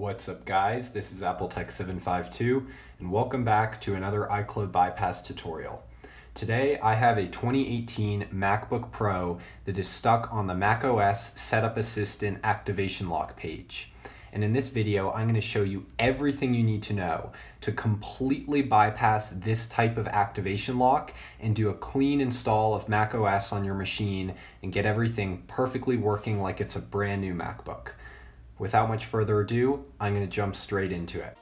What's up guys, this is AppleTech752 and welcome back to another iCloud bypass tutorial. Today I have a 2018 MacBook Pro that is stuck on the macOS Setup Assistant activation lock page. And in this video I'm going to show you everything you need to know to completely bypass this type of activation lock and do a clean install of macOS on your machine and get everything perfectly working like it's a brand new MacBook. Without much further ado, I'm going to jump straight into it.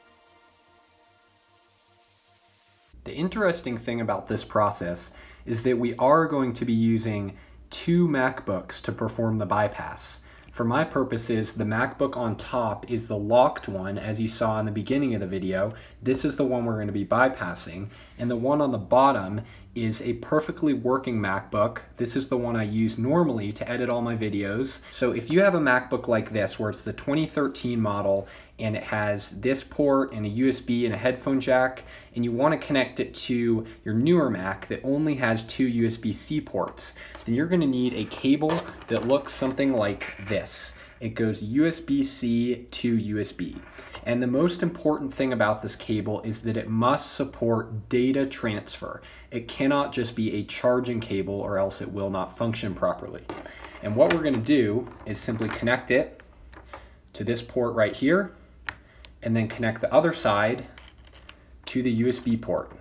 The interesting thing about this process is that we are going to be using two MacBooks to perform the bypass. For my purposes, the MacBook on top is the locked one, as you saw in the beginning of the video. This is the one we're going to be bypassing, and the one on the bottom is a perfectly working MacBook. This is the one I use normally to edit all my videos. So if you have a MacBook like this, where it's the 2013 model, and it has this port and a USB and a headphone jack, and you want to connect it to your newer Mac that only has two USB-C ports, then you're going to need a cable that looks something like this. It goes USB-C to USB. And the most important thing about this cable is that it must support data transfer. It cannot just be a charging cable or else it will not function properly. And what we're going to do is simply connect it to this port right here, and then connect the other side to the USB port.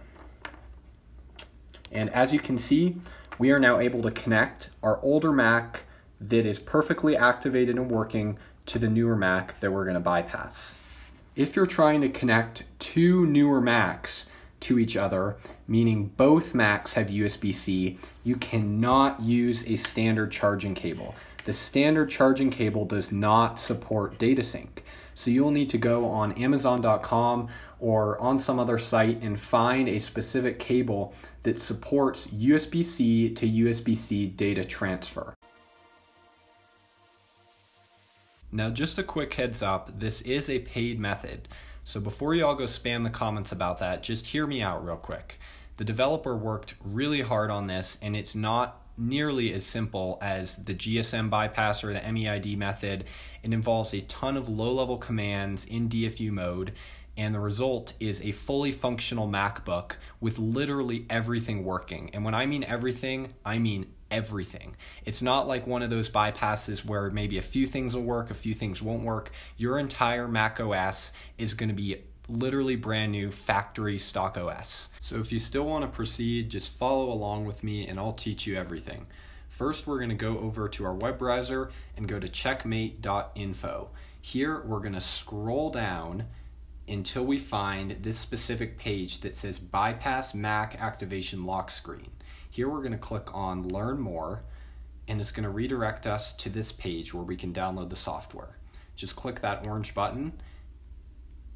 And as you can see, we are now able to connect our older Mac that is perfectly activated and working to the newer Mac that we're going to bypass. If you're trying to connect two newer Macs to each other, meaning both Macs have USB-C, you cannot use a standard charging cable. The standard charging cable does not support data sync. So you'll need to go on Amazon.com or on some other site and find a specific cable that supports USB-C to USB-C data transfer. Now just a quick heads up, this is a paid method. So before you all go spam the comments about that, just hear me out real quick. The developer worked really hard on this, and it's not nearly as simple as the GSM bypass or the MEID method. It involves a ton of low-level commands in DFU mode, and the result is a fully functional MacBook with literally everything working. And when I mean everything, I mean everything. It's not like one of those bypasses where maybe a few things will work, a few things won't work. Your entire macOS is going to be literally brand new factory stock OS. So if you still want to proceed, just follow along with me and I'll teach you everything. First, we're going to go over to our web browser and go to checkmate.info. Here, we're going to scroll down until we find this specific page that says Bypass Mac Activation Lock Screen. Here, we're going to click on Learn More, and it's going to redirect us to this page where we can download the software. Just click that orange button,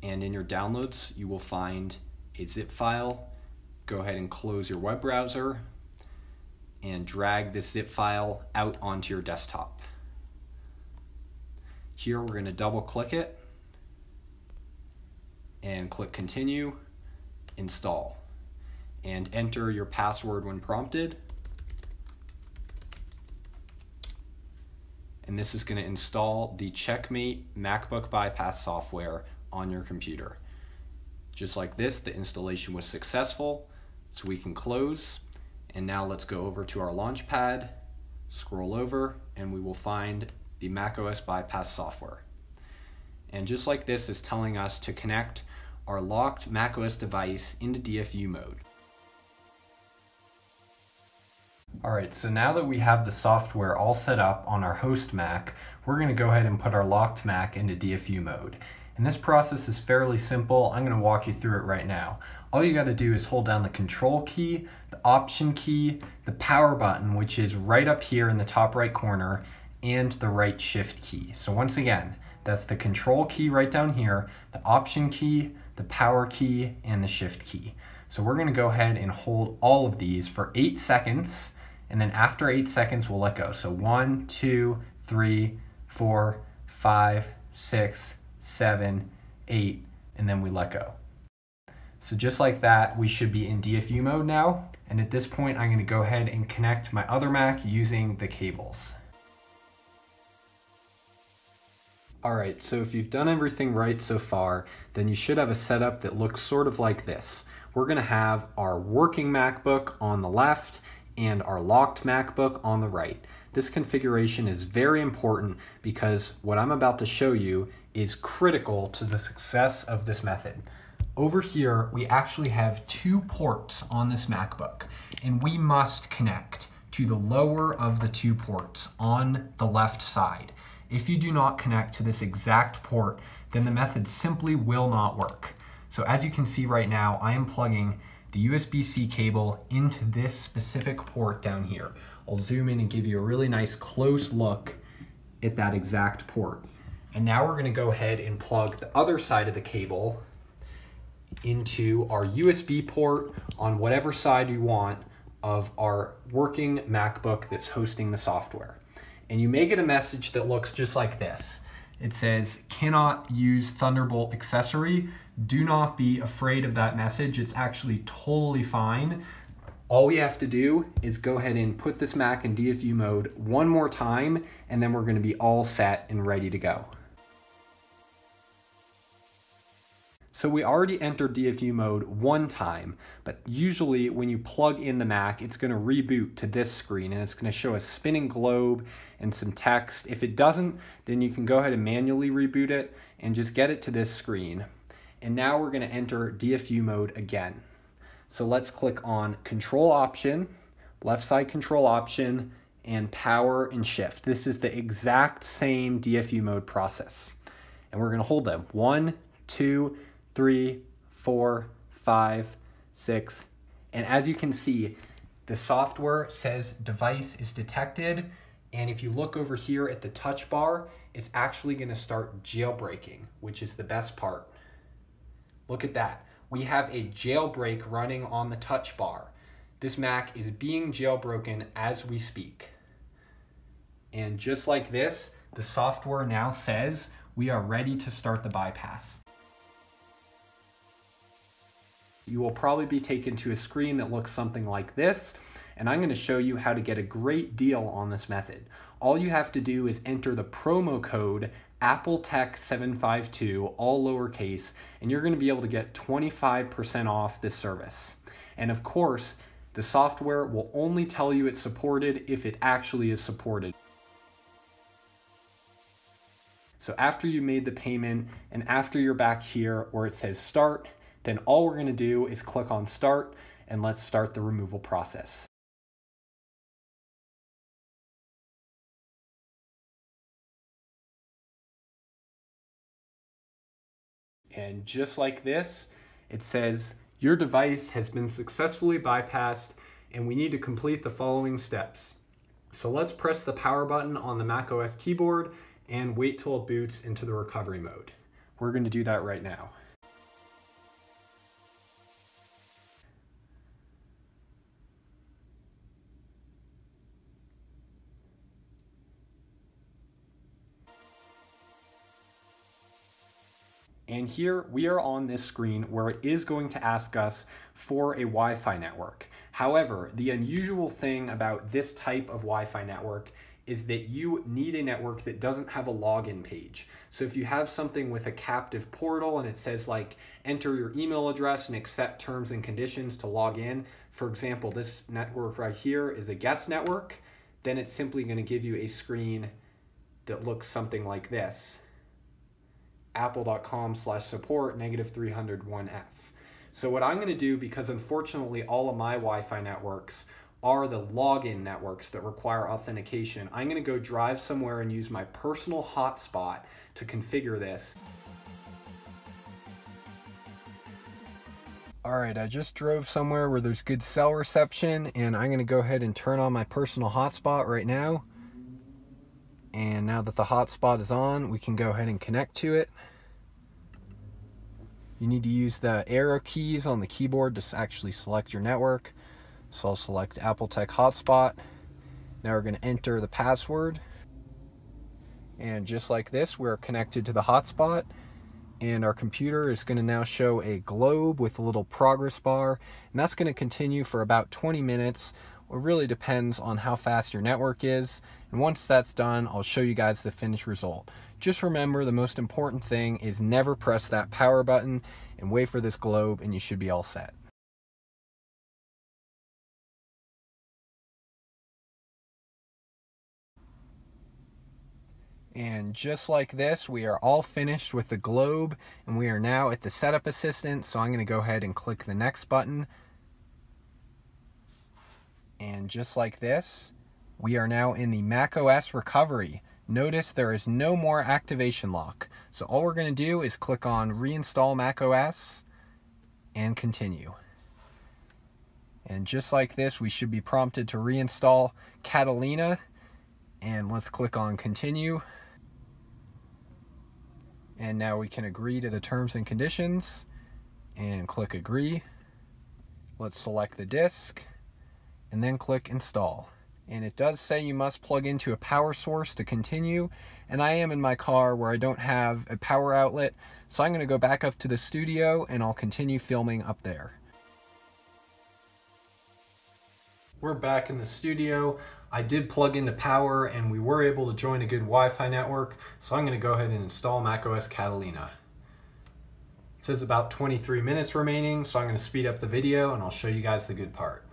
and in your downloads, you will find a zip file. Go ahead and close your web browser and drag this zip file out onto your desktop. Here, we're going to double click it and click Continue, Install, and enter your password when prompted. And this is going to install the Checkmate MacBook Bypass software on your computer. Just like this, the installation was successful, so we can close. And now let's go over to our Launchpad, scroll over, and we will find the macOS Bypass software. And just like this is telling us to connect our locked macOS device into DFU mode. Alright, so now that we have the software all set up on our host Mac, we're going to go ahead and put our locked Mac into DFU mode. And this process is fairly simple. I'm going to walk you through it right now. All you got to do is hold down the Control key, the Option key, the Power button, which is right up here in the top right corner, and the right Shift key. So once again, that's the Control key right down here, the Option key, the Power key, and the Shift key. So we're going to go ahead and hold all of these for 8 seconds, and then after 8 seconds, we'll let go. So 1, 2, 3, 4, 5, 6, 7, 8, and then we let go. So just like that, we should be in DFU mode now. And at this point, I'm going to go ahead and connect my other Mac using the cables. All right, so if you've done everything right so far, then you should have a setup that looks sort of like this. We're gonna have our working MacBook on the left and our locked MacBook on the right. This configuration is very important because what I'm about to show you is critical to the success of this method. Over here, we actually have 2 ports on this MacBook, and we must connect to the lower of the 2 ports on the left side. If you do not connect to this exact port, then the method simply will not work. So as you can see right now, I am plugging the USB-C cable into this specific port down here. I'll zoom in and give you a really nice close look at that exact port. And now we're gonna go ahead and plug the other side of the cable into our USB port on whatever side you want of our working MacBook that's hosting the software. And you may get a message that looks just like this. It says, cannot use Thunderbolt accessory. Do not be afraid of that message. It's actually totally fine. All we have to do is go ahead and put this Mac in DFU mode one more time, and then we're gonna be all set and ready to go. So we already entered DFU mode one time, but usually when you plug in the Mac, it's gonna reboot to this screen and it's gonna show a spinning globe and some text. If it doesn't, then you can go ahead and manually reboot it and just get it to this screen. And now we're gonna enter DFU mode again. So let's click on Control Option, left side Control Option, and Power and Shift. This is the exact same DFU mode process. And we're gonna hold them. 1, 2, 3, 4, 5, 6. And as you can see, the software says device is detected. And if you look over here at the touch bar, it's actually gonna start jailbreaking, which is the best part. Look at that. We have a jailbreak running on the touch bar. This Mac is being jailbroken as we speak. And just like this, the software now says we are ready to start the bypass. You will probably be taken to a screen that looks something like this, and I'm going to show you how to get a great deal on this method. All you have to do is enter the promo code AppleTech752, all lowercase, and you're going to be able to get 25% off this service. And of course, the software will only tell you it's supported if it actually is supported. So after you made the payment and after you're back here where it says start, then all we're going to do is click on start and let's start the removal process. And just like this, it says your device has been successfully bypassed and we need to complete the following steps. So let's press the power button on the macOS keyboard and wait till it boots into the recovery mode. We're going to do that right now. And here we are on this screen where it is going to ask us for a Wi-Fi network. However, the unusual thing about this type of Wi-Fi network is that you need a network that doesn't have a login page. So if you have something with a captive portal and it says like, enter your email address and accept terms and conditions to log in, for example, this network right here is a guest network, then it's simply going to give you a screen that looks something like this. apple.com/support -301F. So what I'm going to do, because unfortunately all of my Wi-Fi networks are the login networks that require authentication, I'm going to go drive somewhere and use my personal hotspot to configure this. Alright, I just drove somewhere where there's good cell reception, and I'm going to go ahead and turn on my personal hotspot right now. And now that the hotspot is on, we can go ahead and connect to it. You need to use the arrow keys on the keyboard to actually select your network. So I'll select AppleTech Hotspot. Now we're going to enter the password. And just like this, we're connected to the hotspot. And our computer is going to now show a globe with a little progress bar. And that's going to continue for about 20 minutes It really depends on how fast your network is. And once that's done, I'll show you guys the finished result. Just remember, the most important thing is never press that power button and wait for this globe, and you should be all set. And just like this, we are all finished with the globe, and we are now at the setup assistant. So I'm going to go ahead and click the next button. And just like this, we are now in the macOS recovery. Notice there is no more activation lock. So all we're going to do is click on reinstall macOS and continue. And just like this, we should be prompted to reinstall Catalina. And let's click on continue. And now we can agree to the terms and conditions and click agree. Let's select the disk and then click install. And it does say you must plug into a power source to continue, and I am in my car where I don't have a power outlet, so I'm going to go back up to the studio and I'll continue filming up there. We're back in the studio. I did plug into power and we were able to join a good Wi-Fi network, so I'm going to go ahead and install macOS Catalina. It says about 23 minutes remaining, so I'm going to speed up the video and I'll show you guys the good part.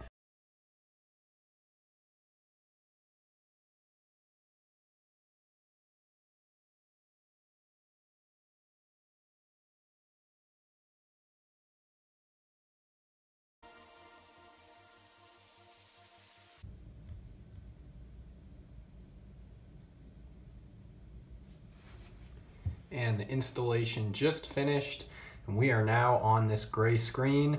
And the installation just finished, and we are now on this gray screen.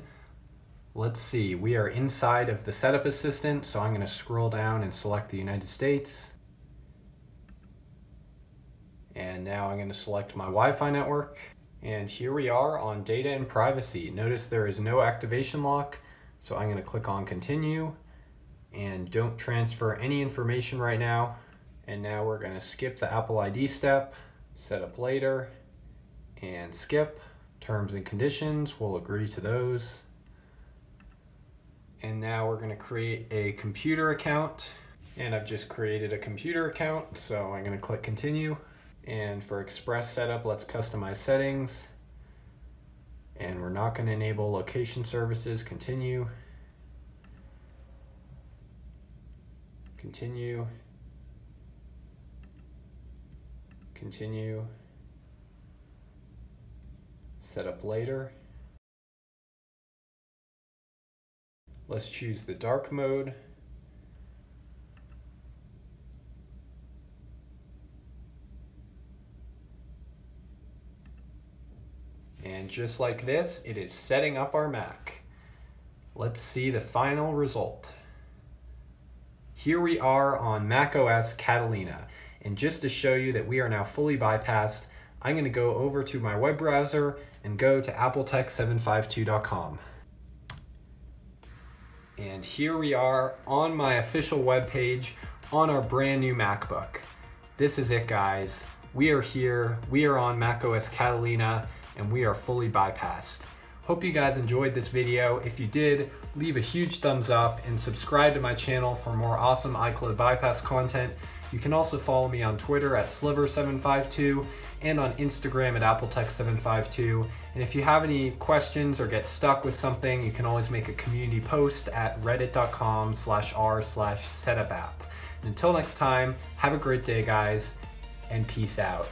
Let's see, we are inside of the setup assistant, so I'm going to scroll down and select the United States. And now I'm going to select my Wi-Fi network. And here we are on data and privacy. Notice there is no activation lock, so I'm going to click on continue and don't transfer any information right now. And now we're going to skip the Apple ID step. Set up later and skip. Terms and conditions, we'll agree to those. And now we're going to create a computer account, and I've just created a computer account, so I'm going to click continue. And for express setup, let's customize settings, and we're not going to enable location services. Continue, continue, continue, set up later. Let's choose the dark mode. And just like this, it is setting up our Mac. Let's see the final result. Here we are on macOS Catalina. And just to show you that we are now fully bypassed, I'm going to go over to my web browser and go to appletech752.com. And here we are on my official web page on our brand new MacBook. This is it, guys. We are here, we are on macOS Catalina, and we are fully bypassed. Hope you guys enjoyed this video. If you did, leave a huge thumbs up and subscribe to my channel for more awesome iCloud bypass content. You can also follow me on Twitter at Sliver752 and on Instagram at appletech752. And if you have any questions or get stuck with something, you can always make a community post at reddit.com/r/setupapp. And until next time, have a great day, guys, and peace out.